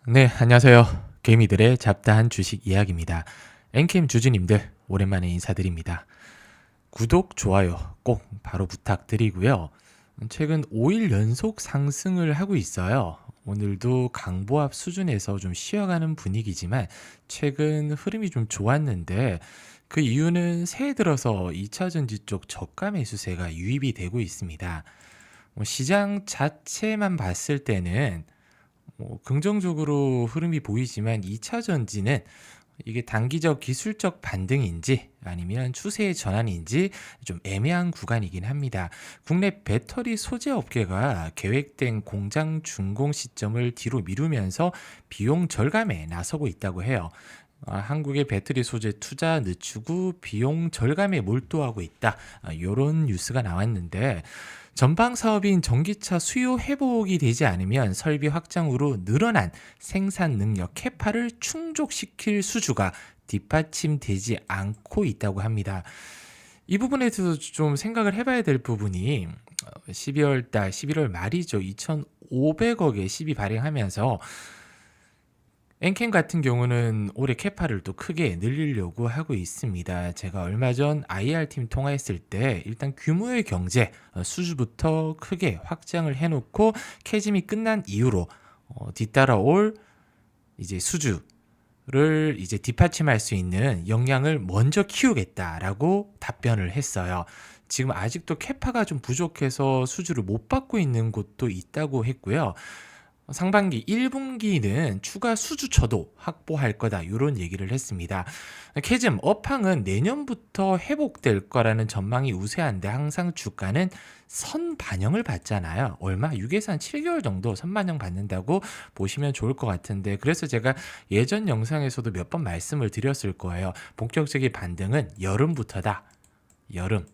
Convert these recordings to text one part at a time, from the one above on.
네, 안녕하세요. 개미들의 잡다한 주식 이야기입니다. 엔캠 주주님들, 오랜만에 인사드립니다. 구독, 좋아요 꼭 바로 부탁드리고요. 최근 5일 연속 상승을 하고 있어요. 오늘도 강보합 수준에서 좀 쉬어가는 분위기지만 최근 흐름이 좀 좋았는데 그 이유는 새해 들어서 2차전지 쪽 저가 매수세가 유입이 되고 있습니다. 시장 자체만 봤을 때는 긍정적으로 흐름이 보이지만 2차 전지는 이게 단기적 기술적 반등인지 아니면 추세의 전환인지 좀 애매한 구간이긴 합니다. 국내 배터리 소재 업계가 계획된 공장 준공 시점을 뒤로 미루면서 비용 절감에 나서고 있다고 해요. 한국의 배터리 소재 투자 늦추고 비용 절감에 몰두하고 있다. 이런 뉴스가 나왔는데 전방 사업인 전기차 수요 회복이 되지 않으면 설비 확장으로 늘어난 생산 능력 캐파를 충족시킬 수주가 뒷받침되지 않고 있다고 합니다. 이 부분에 대해서 좀 생각을 해봐야 될 부분이 12월 달 11월 말이죠. 2,500억의 시비 발행하면서 엔캠 같은 경우는 올해 캐파를 또 크게 늘리려고 하고 있습니다. 제가 얼마 전 IR팀 통화했을 때 일단 규모의 경제 수주부터 크게 확장을 해놓고 캐즘이 끝난 이후로 뒤따라올 이제 수주를 이제 뒷받침할 수 있는 역량을 먼저 키우겠다라고 답변을 했어요. 지금 아직도 캐파가 좀 부족해서 수주를 못 받고 있는 곳도 있다고 했고요. 상반기 1분기는 추가 수주처도 확보할 거다 이런 얘기를 했습니다. 캐즘 업황은 내년부터 회복될 거라는 전망이 우세한데 항상 주가는 선 반영을 받잖아요. 얼마? 6에서 한 7개월 정도 선 반영 받는다고 보시면 좋을 것 같은데 그래서 제가 예전 영상에서도 몇 번 말씀을 드렸을 거예요. 본격적인 반등은 여름부터다. 여름.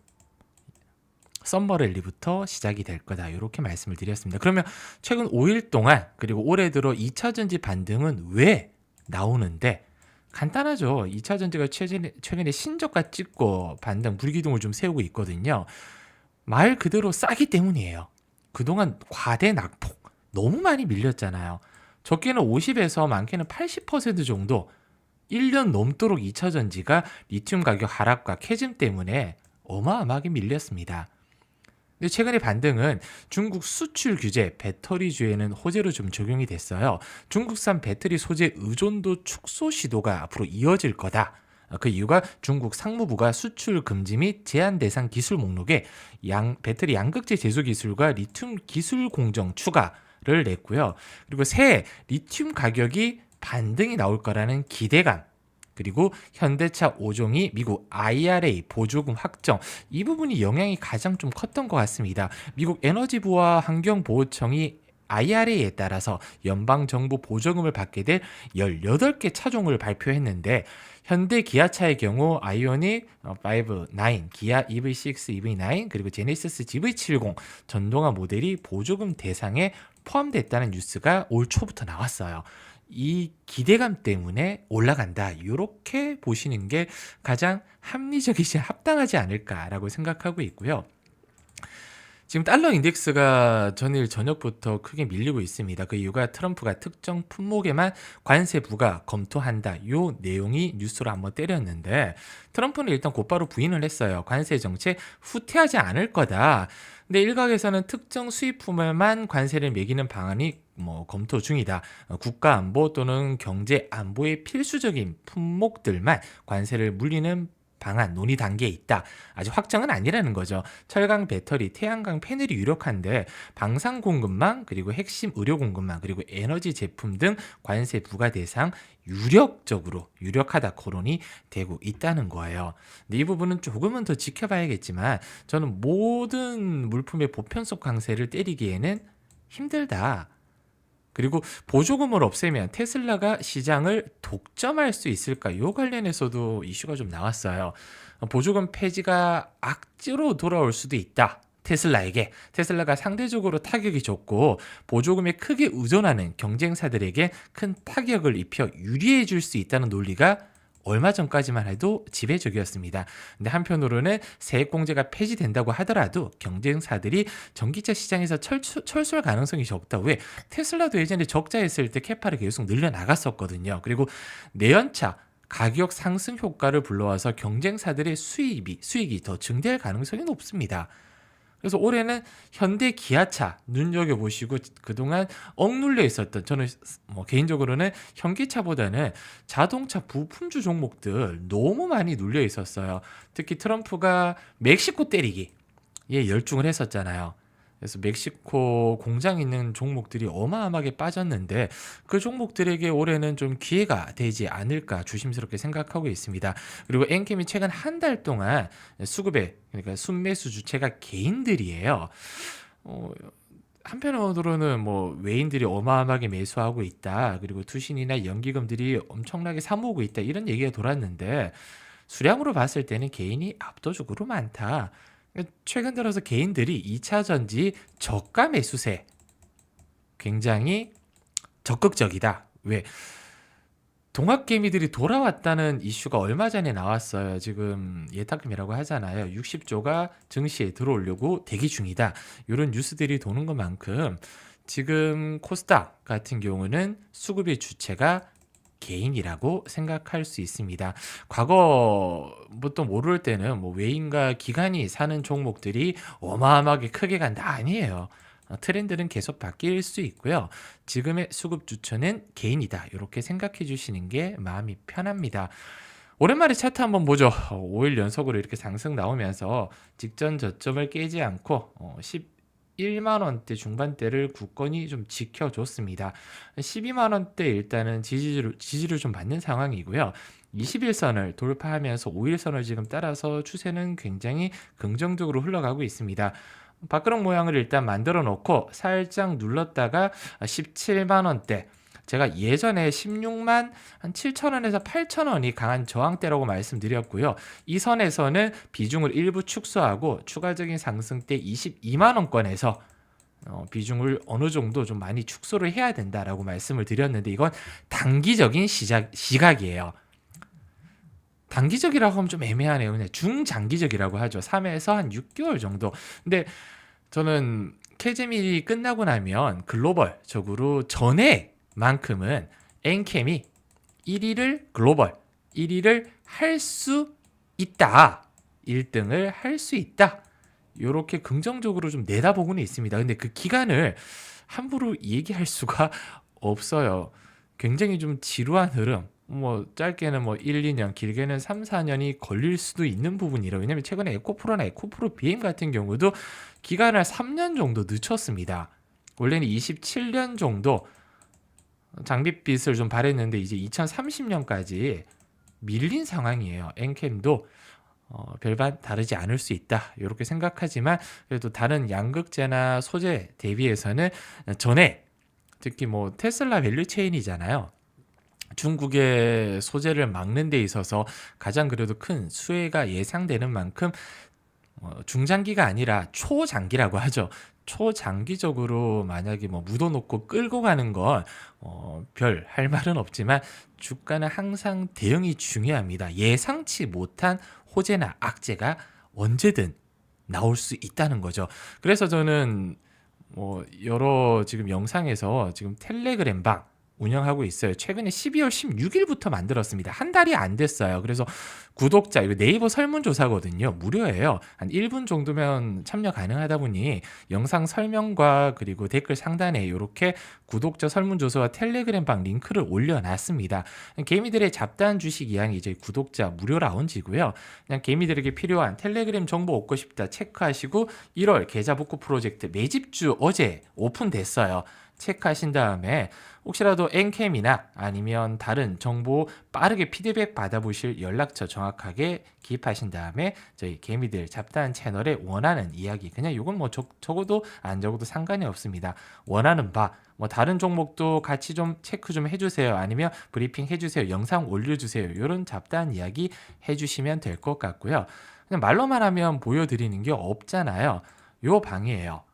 썸머랠리부터 시작이 될 거다 이렇게 말씀을 드렸습니다. 그러면 최근 5일 동안 그리고 올해 들어 2차 전지 반등은 왜 나오는데 간단하죠. 2차 전지가 최근에 신저가 찍고 반등 불기둥을 좀 세우고 있거든요. 말 그대로 싸기 때문이에요. 그동안 과대 낙폭 너무 많이 밀렸잖아요. 적게는 50에서 많게는 80% 정도 1년 넘도록 2차 전지가 리튬 가격 하락과 캐즘 때문에 어마어마하게 밀렸습니다. 근데 최근의 반등은 중국 수출 규제 배터리주에는 호재로 좀 적용이 됐어요. 중국산 배터리 소재 의존도 축소 시도가 앞으로 이어질 거다. 그 이유가 중국 상무부가 수출 금지 및 제한 대상 기술 목록에 배터리 양극재 제조 기술과 리튬 기술 공정 추가를 냈고요. 그리고 새해 리튬 가격이 반등이 나올 거라는 기대감 그리고 현대차 5종이 미국 IRA 보조금 확정 이 부분이 영향이 가장 좀 컸던 것 같습니다. 미국 에너지부와 환경보호청이 IRA에 따라서 연방정부 보조금을 받게 될 18개 차종을 발표했는데 현대 기아차의 경우 아이오닉 5, 9, 기아 EV6, EV9 그리고 제네시스 GV70 전동화 모델이 보조금 대상에 포함됐다는 뉴스가 올 초부터 나왔어요. 이 기대감 때문에 올라간다. 이렇게 보시는 게 가장 합리적이지 합당하지 않을까라고 생각하고 있고요. 지금 달러 인덱스가 전일 저녁부터 크게 밀리고 있습니다. 그 이유가 트럼프가 특정 품목에만 관세 부과 검토한다. 이 내용이 뉴스로 한번 때렸는데 트럼프는 일단 곧바로 부인을 했어요. 관세 정책 후퇴하지 않을 거다. 근데 일각에서는 특정 수입품에만 관세를 매기는 방안이 검토 중이다. 국가 안보 또는 경제 안보에 필수적인 품목들만 관세를 물리는 방안 논의 단계에 있다. 아직 확정은 아니라는 거죠. 철강 배터리, 태양광 패널이 유력한데 방산 공급망 그리고 핵심 의료 공급망 그리고 에너지 제품 등 관세 부과 대상 유력하다 거론이 되고 있다는 거예요. 근데 이 부분은 조금은 더 지켜봐야겠지만 저는 모든 물품의 보편적 강세를 때리기에는 힘들다. 그리고 보조금을 없애면 테슬라가 시장을 독점할 수 있을까? 이 관련해서도 이슈가 좀 나왔어요. 보조금 폐지가 악재로 돌아올 수도 있다. 테슬라가 상대적으로 타격이 좁고 보조금에 크게 의존하는 경쟁사들에게 큰 타격을 입혀 유리해 줄 수 있다는 논리가 얼마 전까지만 해도 지배적이었습니다. 근데 한편으로는 세액공제가 폐지된다고 하더라도 경쟁사들이 전기차 시장에서 철수할 가능성이 적다. 왜? 테슬라도 예전에 적자했을 때 캐파를 계속 늘려나갔었거든요. 그리고 내연차 가격 상승 효과를 불러와서 경쟁사들의 수익이 더 증대할 가능성이 높습니다. 그래서 올해는 현대 기아차 눈여겨보시고, 그동안 억눌려 있었던, 저는 뭐 개인적으로는 현기차보다는 자동차 부품주 종목들 너무 많이 눌려 있었어요. 특히 트럼프가 멕시코 때리기에 열중을 했었잖아요. 그래서 멕시코 공장 있는 종목들이 어마어마하게 빠졌는데, 그 종목들에게 올해는 좀 기회가 되지 않을까 조심스럽게 생각하고 있습니다. 그리고 엔캠이 최근 한 달 동안 수급에, 그러니까 순매수 주체가 개인들이에요. 어, 한편으로는 뭐 외인들이 어마어마하게 매수하고 있다, 그리고 투신이나 연기금들이 엄청나게 사모으고 있다, 이런 얘기가 돌았는데, 수량으로 봤을 때는 개인이 압도적으로 많다. 최근 들어서 개인들이 2차 전지 저가 매수세 굉장히 적극적이다. 왜? 동학개미들이 돌아왔다는 이슈가 얼마 전에 나왔어요. 지금 예탁금이라고 하잖아요. 60조가 증시에 들어오려고 대기 중이다. 이런 뉴스들이 도는 것만큼 지금 코스닥 같은 경우는 수급의 주체가 개인이라고 생각할 수 있습니다. 과거부터 모를 때는 뭐 외인과 기관이 사는 종목들이 어마어마하게 크게 간다, 아니에요. 트렌드는 계속 바뀔 수 있고요. 지금의 수급 주체는 개인이다, 이렇게 생각해 주시는 게 마음이 편합니다. 오랜만에 차트 한번 보죠. 5일 연속으로 이렇게 상승 나오면서 직전 저점을 깨지 않고 11만 원대 중반대를 굳건히 좀 지켜줬습니다. 12만 원대 일단은 지지를 좀 받는 상황이고요. 21선을 돌파하면서 5일선을 지금 따라서 추세는 굉장히 긍정적으로 흘러가고 있습니다. 밥그릇 모양을 일단 만들어 놓고 살짝 눌렀다가 17만 원대, 제가 예전에 16만 한 7천 원에서 8천 원이 강한 저항대라고 말씀드렸고요. 이 선에서는 비중을 일부 축소하고 추가적인 상승 때 22만 원권에서 비중을 어느 정도 좀 많이 축소를 해야 된다라고 말씀을 드렸는데, 이건 단기적인 시각이에요. 단기적이라고 하면 좀 애매하네요. 그냥 중장기적이라고 하죠. 3에서 한 6개월 정도. 근데 저는 캐제밀이 끝나고 나면 글로벌적으로 전에만큼은 엔캠이 1위를 글로벌 1위를 할 수 있다. 1등을 할 수 있다. 이렇게 긍정적으로 좀 내다보고는 있습니다. 근데 그 기간을 함부로 얘기할 수가 없어요. 굉장히 좀 지루한 흐름, 뭐 짧게는 뭐 1, 2년, 길게는 3, 4년이 걸릴 수도 있는 부분이라. 왜냐면 최근에 에코프로나 에코프로 BM 같은 경우도 기간을 3년 정도 늦췄습니다. 원래는 27년 정도 장밋빛을 좀 바랬는데 이제 2030년까지 밀린 상황이에요. 엔캠도 별반 다르지 않을 수 있다, 이렇게 생각하지만, 그래도 다른 양극재나 소재 대비해서는 전에 특히 뭐 테슬라 밸류체인이잖아요. 중국의 소재를 막는 데 있어서 가장 그래도 큰 수혜가 예상되는 만큼 중장기가 아니라 초장기라고 하죠. 초장기적으로 만약에 뭐 묻어놓고 끌고 가는 건 별 할 말은 없지만, 주가는 항상 대응이 중요합니다. 예상치 못한 호재나 악재가 언제든 나올 수 있다는 거죠. 그래서 저는 뭐 여러 지금 영상에서 지금 텔레그램 방 운영하고 있어요. 최근에 12월 16일부터 만들었습니다. 한 달이 안 됐어요. 그래서 구독자, 이거 네이버 설문조사거든요. 무료예요. 한 1분 정도면 참여 가능하다 보니 영상 설명과 그리고 댓글 상단에 이렇게 구독자 설문조사와 텔레그램 방 링크를 올려놨습니다. 개미들의 잡다한 주식 이야기, 이제 구독자 무료 라운지고요. 그냥 개미들에게 필요한 텔레그램 정보 얻고 싶다 체크하시고, 1월 계좌 복구 프로젝트 매집주 어제 오픈됐어요. 체크하신 다음에 혹시라도 엔캠이나 아니면 다른 정보 빠르게 피드백 받아보실 연락처 정확하게 기입하신 다음에 저희 개미들 잡다한 채널에 원하는 이야기, 그냥 이건 뭐 적어도 안 적어도 상관이 없습니다. 원하는 바 뭐 다른 종목도 같이 좀 체크 좀 해주세요, 아니면 브리핑 해주세요, 영상 올려주세요, 이런 잡다한 이야기 해주시면 될 것 같고요. 그냥 말로만 하면 보여드리는 게 없잖아요. 요 방이에요.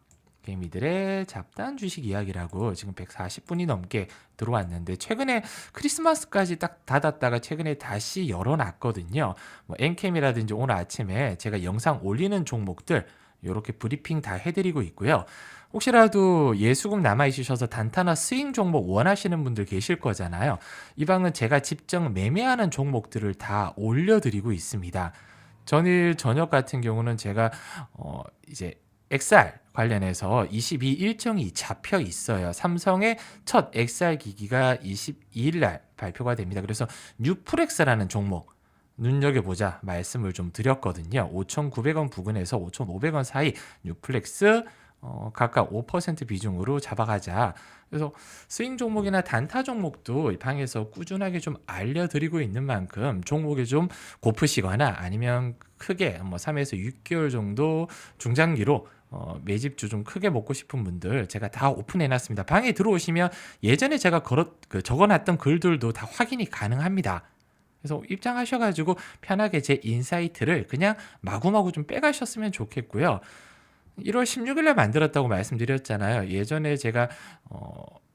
개미들의 잡다한 주식 이야기라고 지금 140분이 넘게 들어왔는데 최근에 크리스마스까지 딱 닫았다가 최근에 다시 열어놨거든요. 뭐 엔캠이라든지 오늘 아침에 제가 영상 올리는 종목들 요렇게 브리핑 다 해드리고 있고요. 혹시라도 예수금 남아있으셔서 단타나 스윙 종목 원하시는 분들 계실 거잖아요. 이 방은 제가 직접 매매하는 종목들을 다 올려드리고 있습니다. 전일 저녁 같은 경우는 제가 이제 XR 관련해서 22 일정이 잡혀 있어요. 삼성의 첫 XR 기기가 22일 날 발표가 됩니다. 그래서 뉴플렉스라는 종목 눈여겨보자 말씀을 좀 드렸거든요. 5,900원 부근에서 5,500원 사이 뉴플렉스 각각 5% 비중으로 잡아가자. 그래서 스윙 종목이나 단타 종목도 이 방에서 꾸준하게 좀 알려드리고 있는 만큼 종목에 좀 고프시거나 아니면 크게 뭐 3에서 6개월 정도 중장기로 매집주 좀 크게 먹고 싶은 분들 제가 다 오픈해놨습니다. 방에 들어오시면 예전에 제가 적어놨던 글들도 다 확인이 가능합니다. 그래서 입장하셔가지고 편하게 제 인사이트를 그냥 마구마구 좀 빼가셨으면 좋겠고요. 1월 16일에 만들었다고 말씀드렸잖아요. 예전에 제가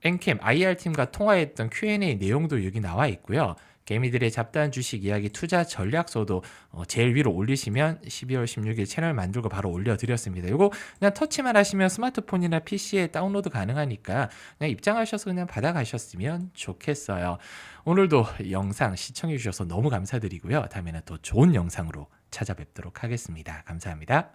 엔캠 IR팀과 통화했던 Q&A 내용도 여기 나와 있고요. 개미들의 잡다한 주식 이야기 투자 전략서도 제일 위로 올리시면 12월 16일 채널 만들고 바로 올려드렸습니다. 이거 그냥 터치만 하시면 스마트폰이나 PC에 다운로드 가능하니까 그냥 입장하셔서 그냥 받아가셨으면 좋겠어요. 오늘도 영상 시청해 주셔서 너무 감사드리고요. 다음에는 또 좋은 영상으로 찾아뵙도록 하겠습니다. 감사합니다.